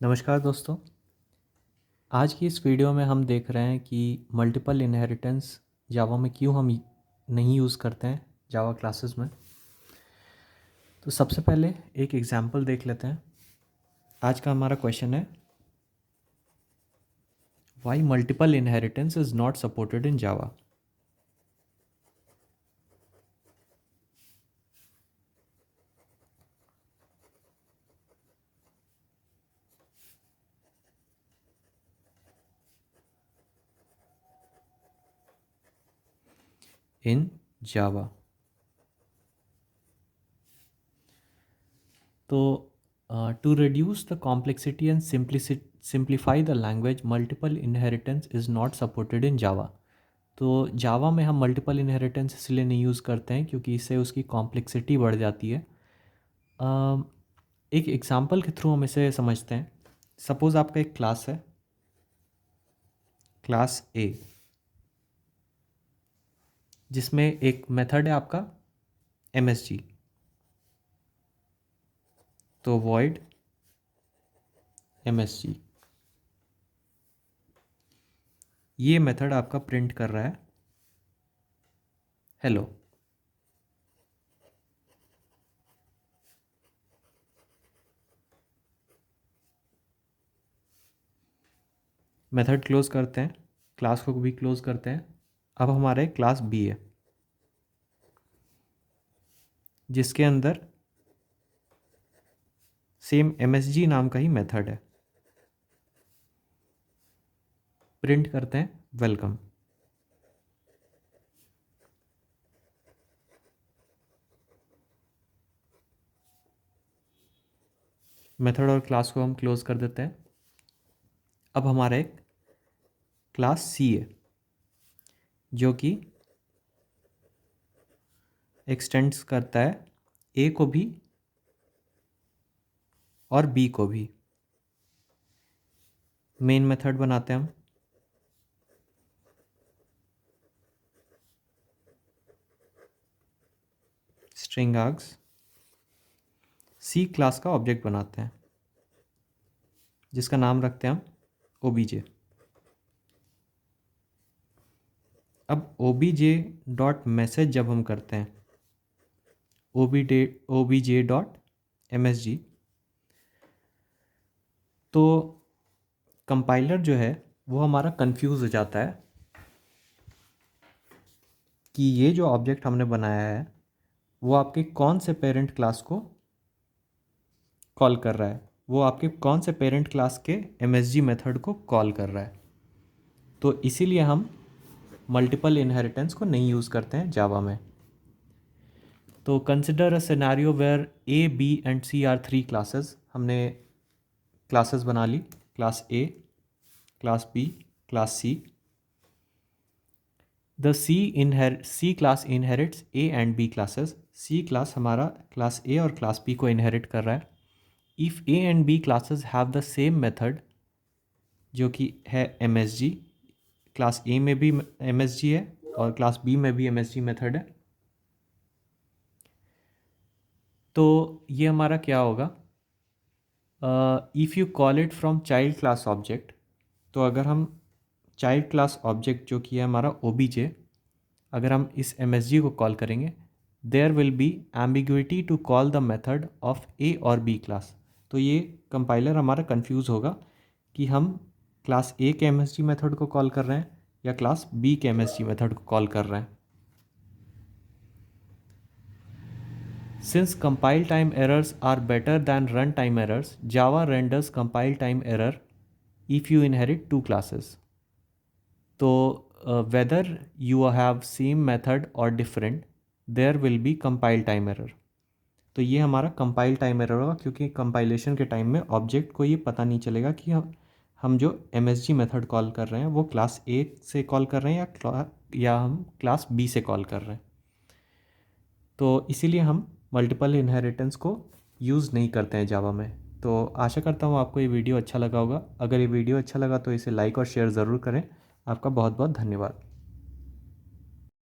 नमस्कार दोस्तों। आज की इस वीडियो में हम देख रहे हैं कि मल्टीपल इनहेरिटेंस जावा में क्यों हम नहीं यूज़ करते हैं जावा क्लासेस में। तो सबसे पहले एक एग्जांपल देख लेते हैं। आज का हमारा क्वेश्चन है why multiple inheritance is not supported in Java. In Java तो to reduce the complexity and simplify the language multiple inheritance is not supported in Java. तो जावा में हम मल्टीपल इनहेरिटेंस इसलिए नहीं यूज़ करते हैं क्योंकि इससे उसकी कॉम्प्लेक्सिटी बढ़ जाती है। एक एग्जांपल के थ्रू हम इसे समझते हैं। सपोज़ आपका एक क्लास है, क्लास ए, जिसमें एक मेथड है आपका MSG। तो वॉइड MSG, ये मेथड आपका प्रिंट कर रहा है हेलो। मेथड क्लोज करते हैं, क्लास को भी क्लोज करते हैं। अब हमारे क्लास बी है जिसके अंदर सेम MSG नाम का ही मेथड है। प्रिंट करते हैं वेलकम। मेथड और क्लास को हम क्लोज कर देते हैं। अब हमारा एक क्लास सी है जो कि एक्सटेंड्स करता है ए को भी और बी को भी। मेन मेथड बनाते हैं हम। स्ट्रिंग आर्ग्स सी क्लास का ऑब्जेक्ट बनाते हैं जिसका नाम रखते हैं हम OBJ। अब OBJ डॉट मैसेज जब हम करते हैं OBJ डॉट MSG, तो कंपाइलर जो है वो हमारा कंफ्यूज हो जाता है कि ये जो ऑब्जेक्ट हमने बनाया है वो आपके कौन से पेरेंट क्लास को कॉल कर रहा है, वो आपके कौन से पेरेंट क्लास के MSG मेथड को कॉल कर रहा है। तो इसीलिए हम मल्टीपल इनहेरिटेंस को नहीं यूज़ करते हैं जावा में। तो consider a scenario where A, B and C are 3 classes. हमने क्लासेस बना ली, class A, class B, class C। The C class inherits A and B classes. C class हमारा क्लास A और class B को inherit कर रहा है। If A and B classes have the same method जो कि है MSG, क्लास A में भी MSG है और क्लास B में भी MSG मेथड है, तो ये हमारा क्या होगा, if you call it from child class object. तो अगर हम चाइल्ड क्लास ऑब्जेक्ट जो कि है हमारा OBJ, अगर हम इस MSG को कॉल करेंगे, there will be ambiguity to call the method of A और B क्लास। तो ये कंपाइलर हमारा कंफ्यूज होगा कि हम क्लास A के MSG मेथड को कॉल कर रहे हैं या क्लास B के MSG मेथड को कॉल कर रहे हैं। Since compile time errors are better than runtime errors, Java renders compile time error if you inherit two classes. So whether you have same method or different, there will be compile time error. तो ये हमारा compile time error होगा क्योंकि compilation के time में object को ये पता नहीं चलेगा कि हम जो MSG मेथड कॉल कर रहे हैं वो क्लास A से कॉल कर रहे हैं या हम क्लास B से कॉल कर रहे हैं। तो इसीलिए हम मल्टीपल इनहेरिटेंस को यूज़ नहीं करते हैं जावा में। तो आशा करता हूँ आपको ये वीडियो अच्छा लगा होगा। अगर ये वीडियो अच्छा लगा तो इसे लाइक और शेयर ज़रूर करें। आपका बहुत बहुत धन्यवाद।